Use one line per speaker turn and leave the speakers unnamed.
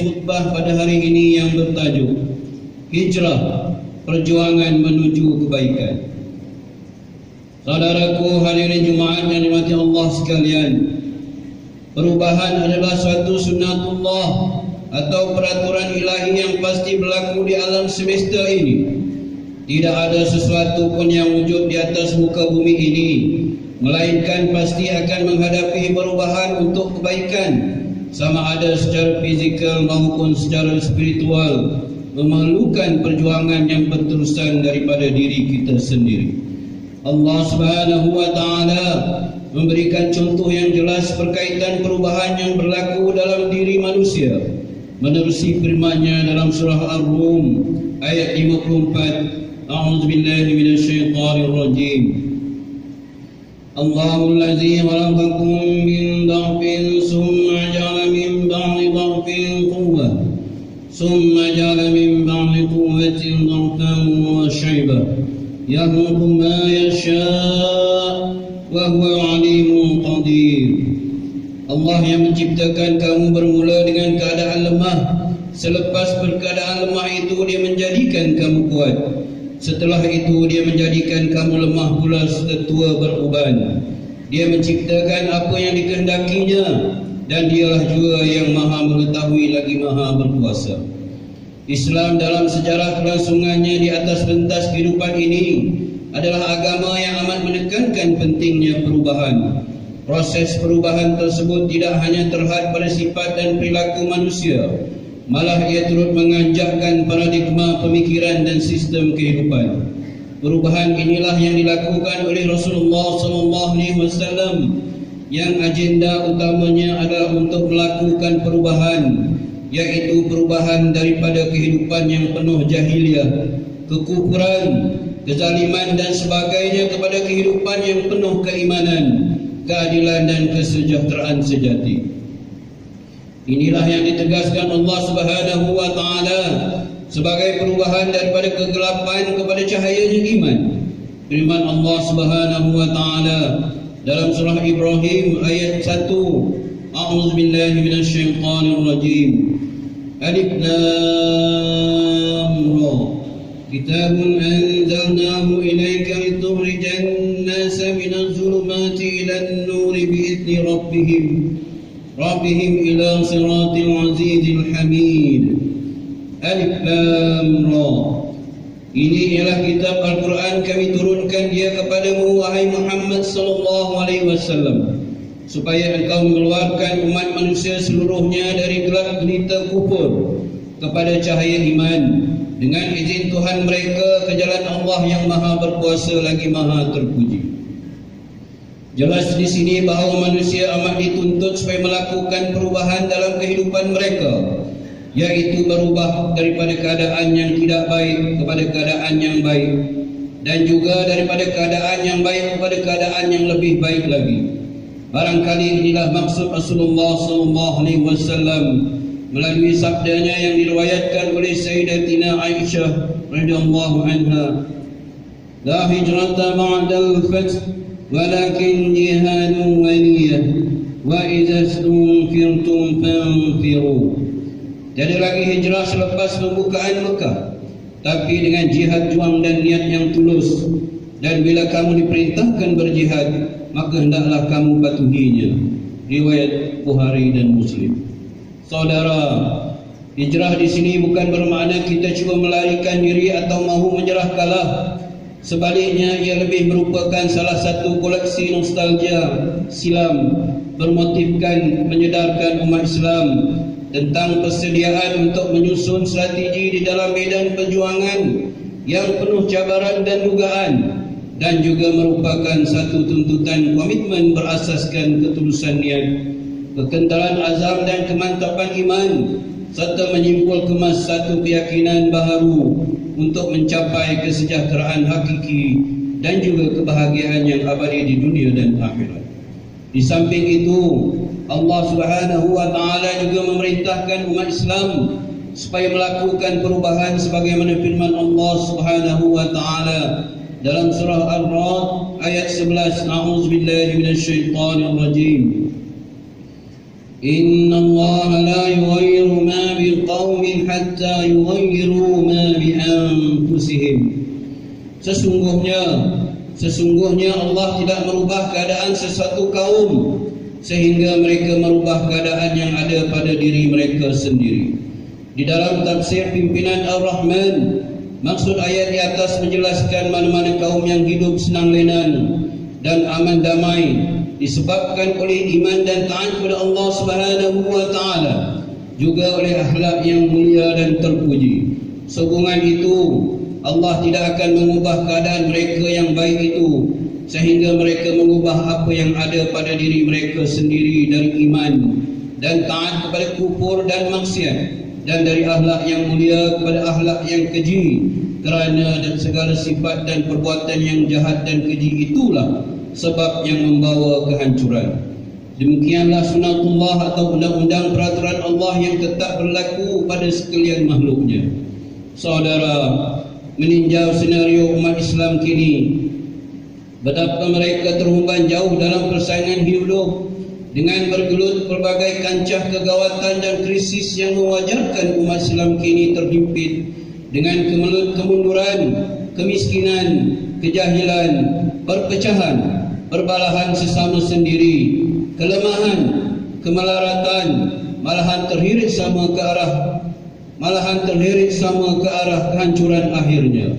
Khutbah pada hari ini yang bertajuk Hijrah, Perjuangan Menuju Kebaikan. Saudaraku hadirin Jumaat yang dirahmati Allah sekalian, perubahan adalah suatu sunnatullah atau peraturan ilahi yang pasti berlaku di alam semesta ini. Tidak ada sesuatu pun yang wujud di atas muka bumi ini melainkan pasti akan menghadapi perubahan untuk kebaikan, sama ada secara fizikal maupun secara spiritual, memerlukan perjuangan yang berterusan daripada diri kita sendiri. Allah Subhanahu wa taala memberikan contoh yang jelas berkaitan perubahan yang berlaku dalam diri manusia menerusi firman-Nya dalam surah Ar-Rum ayat 54. A'udzubillahi minasyaitonir rajim. Allahul ladzi khalaqakum min dha'fin summa ja'ala min ba'di dha'fin quwwah summa ja'ala min ba'di quwwatin dha'fan wa shaybah yakhluqu ma yasha' wa huwa 'alimun qadir. Allah yang menciptakan kamu bermula dengan keadaan lemah, selepas berkeadaan lemah itu Dia menjadikan kamu kuat. Setelah itu Dia menjadikan kamu lemah pula setelah beruban. Dia menciptakan apa yang dikehendakinya, dan Dialah juga yang maha mengetahui lagi maha berkuasa. Islam dalam sejarah kelangsungannya di atas pentas kehidupan ini adalah agama yang amat menekankan pentingnya perubahan. Proses perubahan tersebut tidak hanya terhad pada sifat dan perilaku manusia, malah ia turut menganjakkan paradigma pemikiran dan sistem kehidupan. Perubahan inilah yang dilakukan oleh Rasulullah SAW, yang agenda utamanya adalah untuk melakukan perubahan, yaitu perubahan daripada kehidupan yang penuh jahiliah, kekufuran, kezaliman dan sebagainya kepada kehidupan yang penuh keimanan, keadilan dan kesejahteraan sejati. Inilah yang ditegaskan Allah Subhanahu wa taala sebagai perubahan daripada kegelapan kepada cahayanya iman. Firman Allah Subhanahu wa taala dalam surah Ibrahim ayat 1. A'udzubillahi minasyaitonir rajim. Alif Lam Ra. Kitabun anzalnahu ilaika litukhrijan nasa minadh dhulumati ilan nuri bi'izni rabbihim ila siratil azizil hamid. Alif Lam Ra. Ini ialah kitab Al-Quran, kami turunkan dia kepadamu wahai Muhammad sallallahu alaihi wasallam, supaya engkau mengeluarkan umat manusia seluruhnya dari gelap gulita kufur kepada cahaya iman dengan izin Tuhan mereka ke jalan Allah yang maha berkuasa lagi maha terpuji. Jelas di sini bahawa manusia amat dituntut supaya melakukan perubahan dalam kehidupan mereka, yaitu berubah daripada keadaan yang tidak baik kepada keadaan yang baik, dan juga daripada keadaan yang baik kepada keadaan yang lebih baik lagi. Barangkali inilah maksud Rasulullah SAW melalui sabdanya yang diriwayatkan oleh Sayyidatina Aisyah radhiyallahu anha, la hijrata ba'dal fath walakin jihadun wa niyyah wa idza stunfirtum fanfiru. Tiada lagi hijrah selepas pembukaan Mekah, tapi dengan jihad juang dan niat yang tulus. Dan bila kamu diperintahkan berjihad, maka hendaklah kamu patuhinya. Riwayat Bukhari dan Muslim. Saudara, hijrah di sini bukan bermakna kita cuba melarikan diri atau mahu menyerah kalah. Sebaliknya, ia lebih merupakan salah satu koleksi nostalgia silam, bermotifkan menyedarkan umat Islam tentang persediaan untuk menyusun strategi di dalam medan perjuangan yang penuh cabaran dan dugaan, dan juga merupakan satu tuntutan komitmen berasaskan ketulusan niat, kekentalan azam dan kemantapan iman, serta menyimpul kemas satu keyakinan baharu untuk mencapai kesejahteraan hakiki dan juga kebahagiaan yang abadi di dunia dan akhirat. Di samping itu, Allah Subhanahu wa taala juga memerintahkan umat Islam supaya melakukan perubahan sebagaimana firman Allah Subhanahu wa taala dalam surah Ar-Ra'd ayat 11. A'udzubillahi minasyaitonir rajim. Inna Allah la yughayyiru ma biqaumin hatta yughayyiru ma bi anfusihim. Sesungguhnya Allah tidak merubah keadaan sesuatu kaum sehingga mereka merubah keadaan yang ada pada diri mereka sendiri. Di dalam tafsir pimpinan Ar-Rahman, maksud ayat di atas menjelaskan mana-mana kaum yang hidup senang lenan dan aman damai disebabkan oleh iman dan taat kepada Allah Subhanahu wa taala, juga oleh akhlak yang mulia dan terpuji. Sehubungan itu Allah tidak akan mengubah keadaan mereka yang baik itu sehingga mereka mengubah apa yang ada pada diri mereka sendiri dari iman dan taat kepada kufur dan maksiat, dan dari akhlak yang mulia kepada akhlak yang keji, kerana dan segala sifat dan perbuatan yang jahat dan keji itulah sebab yang membawa kehancuran. Demikianlah sunatullah atau undang-undang peraturan Allah yang tetap berlaku pada sekalian makhluknya. Saudara, meninjau senario umat Islam kini, betapa mereka terhumban jauh dalam persaingan hidup dengan bergelut berbagai kancah kegawatan dan krisis yang mewajarkan umat Islam kini terhimpit dengan kemunduran, kemiskinan, kejahilan, perpecahan, perbalahan sesama sendiri, kelemahan, kemelaratan, malahan terlirik sama ke arah kehancuran akhirnya.